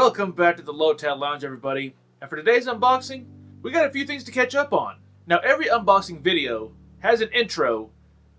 Welcome back to the Lotad Lounge, everybody. And for today's unboxing, we got a few things to catch up on. Now, every unboxing video has an intro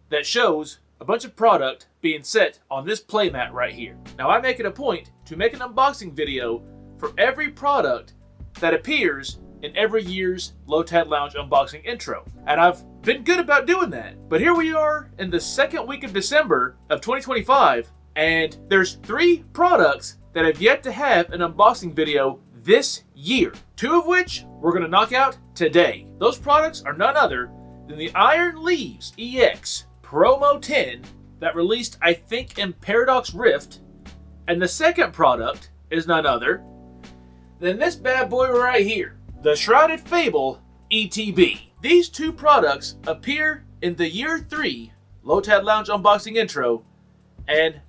that shows a bunch of product being set on this playmat right here. Now, I make it a point to make an unboxing video for every product that appears in every year's Lotad Lounge unboxing intro. And I've been good about doing that. But here we are in the second week of December of 2025, and there's 3 products that have yet to have an unboxing video this year. 2 of which we're going to knock out today. Those products are none other than the Iron Leaves EX Promo 10 that released, I think, in Paradox Rift. And the second product is none other than this bad boy right here, the Shrouded Fable ETB. These 2 products appear in the Year 3 Lotad Lounge unboxing intro, and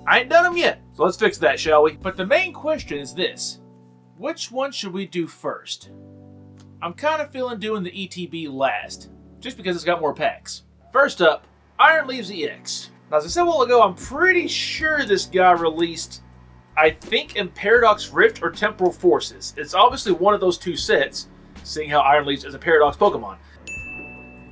I ain't done them yet. So let's fix that, shall we? But the main question is this. Which one should we do first? I'm kind of feeling doing the ETB last, just because it's got more packs. First up, Iron Leaves EX. Now, as I said a while ago, I'm pretty sure this guy released, I think, in Paradox Rift or Temporal Forces. It's obviously one of those 2 sets, seeing how Iron Leaves is a Paradox Pokemon.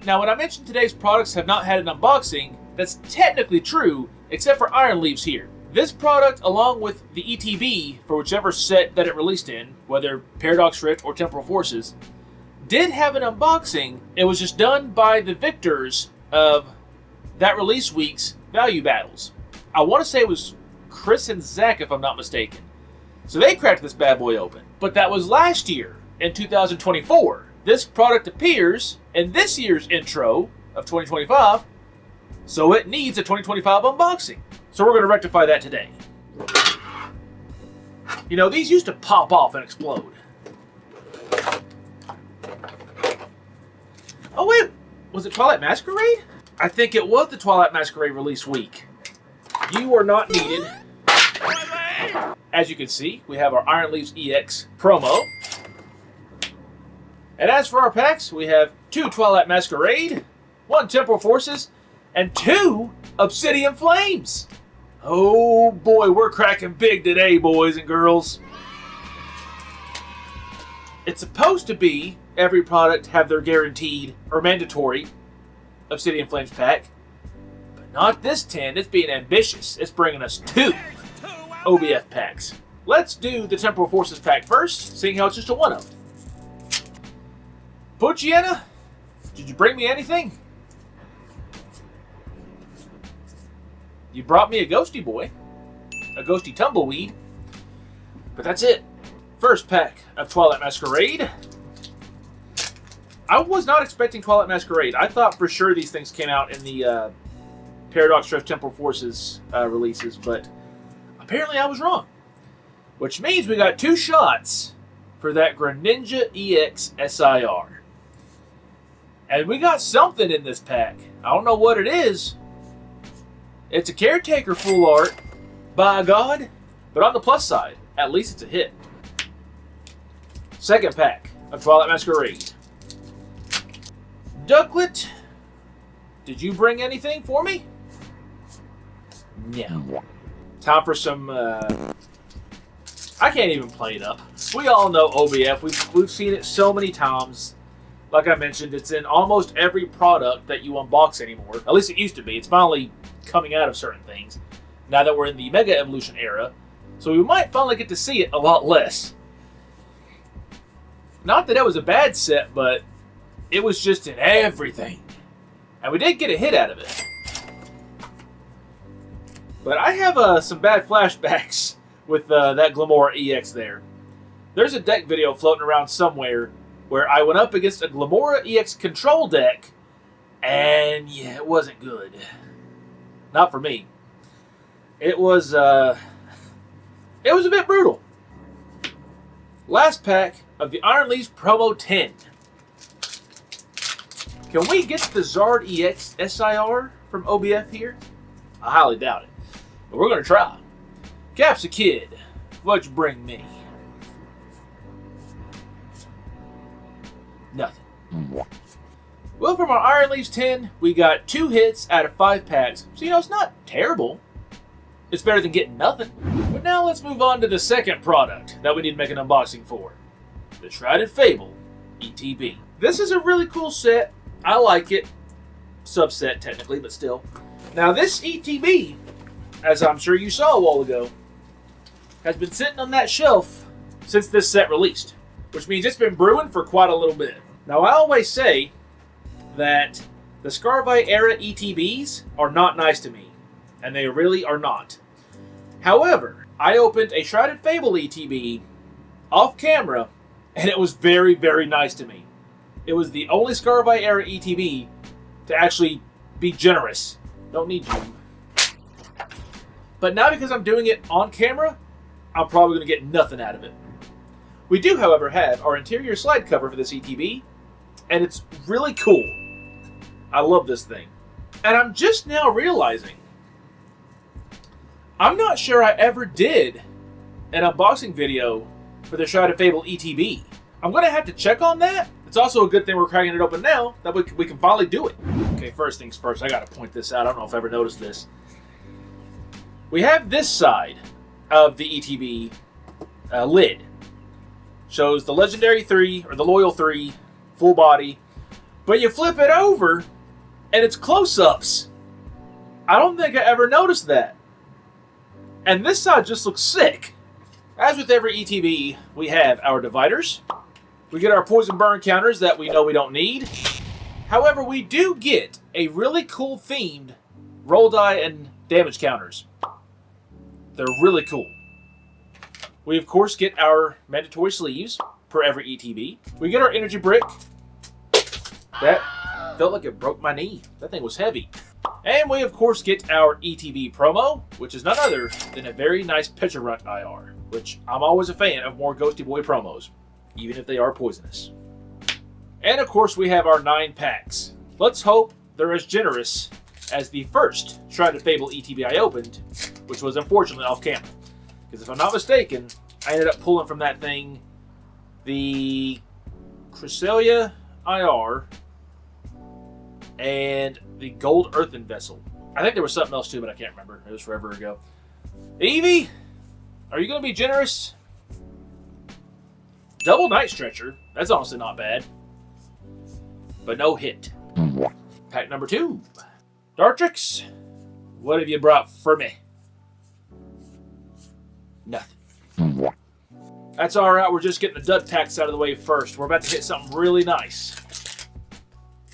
Now, when I mentioned today's products have not had an unboxing, that's technically true, except for Iron Leaves here. This product, along with the ETB for whichever set that it released in, whether Paradox Rift or Temporal Forces, did have an unboxing. It was just done by the victors of that release week's value battles. I want to say it was Chris and Zach, if I'm not mistaken. So they cracked this bad boy open. But that was last year, in 2024. This product appears in this year's intro of 2025, so it needs a 2025 unboxing. So we're going to rectify that today. You know, these used to pop off and explode. Oh wait, was it Twilight Masquerade? I think it was the Twilight Masquerade release week. You are not needed. As you can see, we have our Iron Leaves EX promo. And as for our packs, we have 2 Twilight Masquerade, 1 Temporal Forces, and 2 Obsidian Flames. Oh boy, we're cracking big today, boys and girls. It's supposed to be every product have their guaranteed or mandatory Obsidian Flames pack, but not this 10. It's being ambitious. It's bringing us 2 OBF packs. Let's do the Temporal Forces pack first, seeing how it's just a one-of. Poochyena, did you bring me anything? You brought me a ghosty boy, a ghosty tumbleweed, but that's it. First pack of Twilight Masquerade. I was not expecting Twilight Masquerade. I thought for sure these things came out in the Paradox Rift Temporal Forces releases, but apparently I was wrong. Which means we got 2 shots for that Greninja EX SIR. And we got something in this pack. I don't know what it is. It's a Caretaker full art, by God. But on the plus side, at least it's a hit. Second pack of Twilight Masquerade. Ducklet, did you bring anything for me? No. Time for some, I can't even play it up. We all know OBF. We've seen it so many times. Like I mentioned, it's in almost every product that you unbox anymore. At least it used to be. It's finally coming out of certain things now that we're in the Mega Evolution era. So we might finally get to see it a lot less. Not that it was a bad set, but it was just in everything. And we did get a hit out of it. But I have some bad flashbacks with that Glamora EX there. There's a deck video floating around somewhere where I went up against a Glamora EX control deck, and yeah, it wasn't good. Not for me. It was a bit brutal. Last pack of the Iron Leaves Promo 10. Can we get the Zard EX SIR from OBF here? I highly doubt it. But we're going to try. Capsa Kid, what'd you bring me? Nothing. Well, from our Iron Leaves 10, we got 2 hits out of 5 packs. So, you know, it's not terrible. It's better than getting nothing. now let's move on to the second product that we need to make an unboxing for. The Shrouded Fable ETB. This is a really cool set. I like it. Subset technically, but still. Now this ETB, as I'm sure you saw a while ago, has been sitting on that shelf since this set released, which means it's been brewing for quite a little bit. Now I always say that the Scarvite era ETBs are not nice to me, and they really are not. However, I opened a Shrouded Fable ETB off camera, and it was very, very nice to me. It was the only Scarvite era ETB to actually be generous. Don't need you. But now because I'm doing it on camera, I'm probably going to get nothing out of it. We do, however, have our interior slide cover for this ETB, and it's really cool. I love this thing. And I'm just now realizing, I'm not sure I ever did an unboxing video for the Shrouded Fable ETB. I'm going to have to check on that. It's also a good thing we're cracking it open now, that we can finally do it. Okay, first things first, I got to point this out. I don't know if I ever noticed this. We have this side of the ETB lid. Shows the Legendary 3, or the Loyal 3, full body. But you flip it over, and it's close-ups. I don't think I ever noticed that. And this side just looks sick. As with every ETB, we have our dividers. We get our poison burn counters that we know we don't need. However, we do get a really cool themed roll die and damage counters. They're really cool. We, of course, get our mandatory sleeves per every ETB. We get our energy brick. That felt like it broke my knee. That thing was heavy. And we, of course, get our ETB promo, which is none other than a very nice picture run IR, which I'm always a fan of more Ghosty Boy promos, even if they are poisonous. And, of course, we have our 9 packs. Let's hope they're as generous as the first Shrouded Fable ETB I opened, which was unfortunately off camera. Because if I'm not mistaken, I ended up pulling from that thing the Cresselia IR and the Gold Earthen Vessel. I think there was something else too, but I can't remember. It was forever ago. Evie, are you going to be generous? Double Night Stretcher. That's honestly not bad. But no hit. Pack number 2. Dartrix, what have you brought for me? Nothing. That's alright, we're just getting the dud packs out of the way first. We're about to hit something really nice.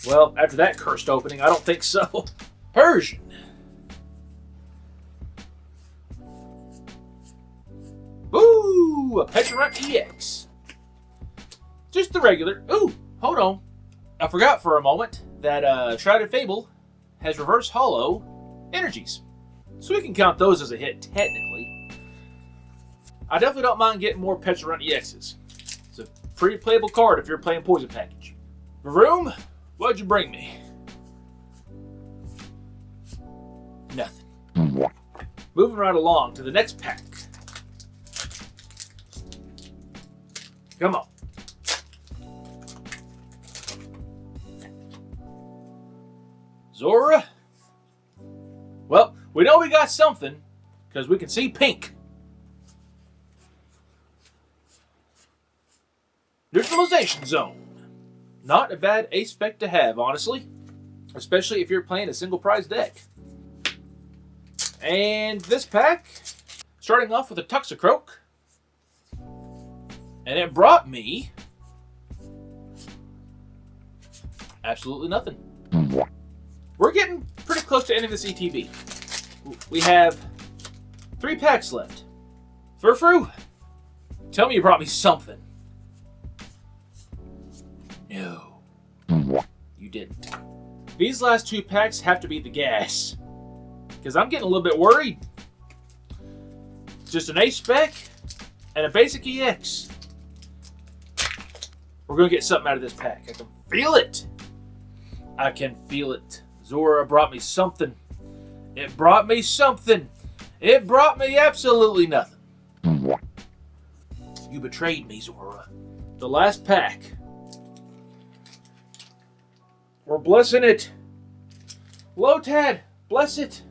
Well, after that cursed opening, I don't think so. Persian. Ooh, a Petrarch EX. Just the regular. Ooh, hold on. I forgot for a moment that Shrouded Fable has reverse hollow energies. So we can count those as a hit, technically. I definitely don't mind getting more Petrarch EXs. It's a pretty playable card if you're playing Poison Package. Varoom, what'd you bring me? Nothing. Moving right along to the next pack. Come on. Zora. Well, we know we got something because we can see pink. Neutralization Zone. Not a bad ace spec to have, honestly. Especially if you're playing a single prize deck. And this pack, starting off with a Toxicroak. And it brought me absolutely nothing. We're getting pretty close to ending this ETB. We have 3 packs left. Furfru, tell me you brought me something. No, you didn't. These last 2 packs have to be the gas. Because I'm getting a little bit worried. Just an ace spec and a basic EX. We're going to get something out of this pack. I can feel it. I can feel it. Zora brought me something. It brought me something. It brought me absolutely nothing. You betrayed me, Zora. The last pack. We're blessing it. Lotad, bless it.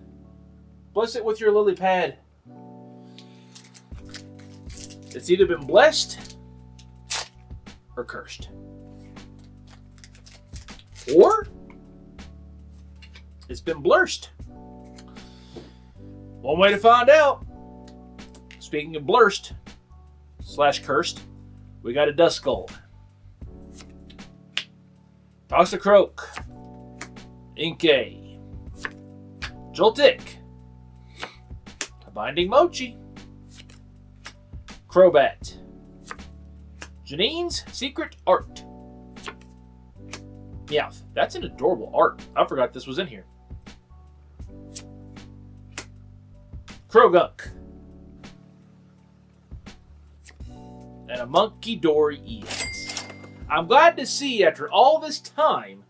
Bless it with your lily pad. It's either been blessed or cursed. Or it's been blurst. One way to find out. Speaking of blurst / cursed, we got a Duskull, Toxicroak, Inkay, Joltik, a Binding Mochi, Crobat, Janine's Secret Art. Meowth. That's an adorable art. I forgot this was in here. Krogunk. And a Monkey Dory EX. I'm glad to see after all this time,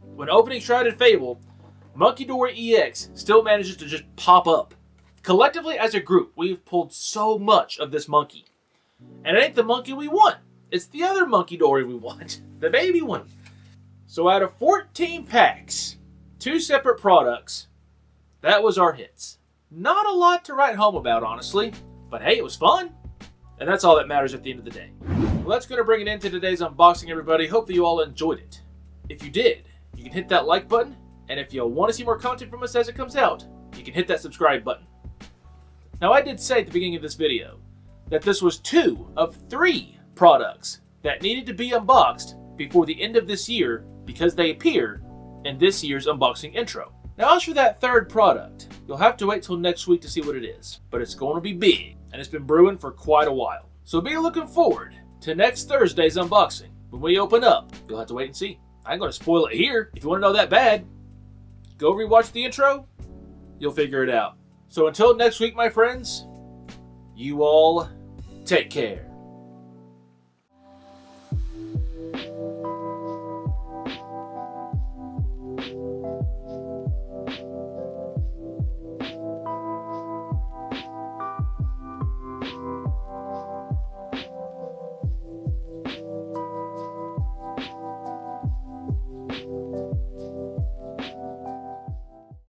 when opening Shrouded Fable, Monkey Dory EX still manages to just pop up. Collectively as a group, we've pulled so much of this monkey. And it ain't the monkey we want. It's the other Monkey Dory we want. The baby one. So out of 14 packs, 2 separate products, that was our hits. Not a lot to write home about, honestly. But hey, it was fun. And that's all that matters at the end of the day. Well, that's going to bring it into today's unboxing, everybody. Hopefully you all enjoyed it. If you did, you can hit that like button. And if you want to see more content from us as it comes out, you can hit that subscribe button. Now, I did say at the beginning of this video that this was 2 of 3 products that needed to be unboxed before the end of this year because they appear in this year's unboxing intro. Now, as for that third product, you'll have to wait till next week to see what it is. But it's going to be big, and it's been brewing for quite a while. So be looking forward to next Thursday's unboxing. When we open up, you'll have to wait and see. I ain't going to spoil it here. If you want to know that bad, go rewatch the intro. You'll figure it out. So until next week, my friends, you all take care.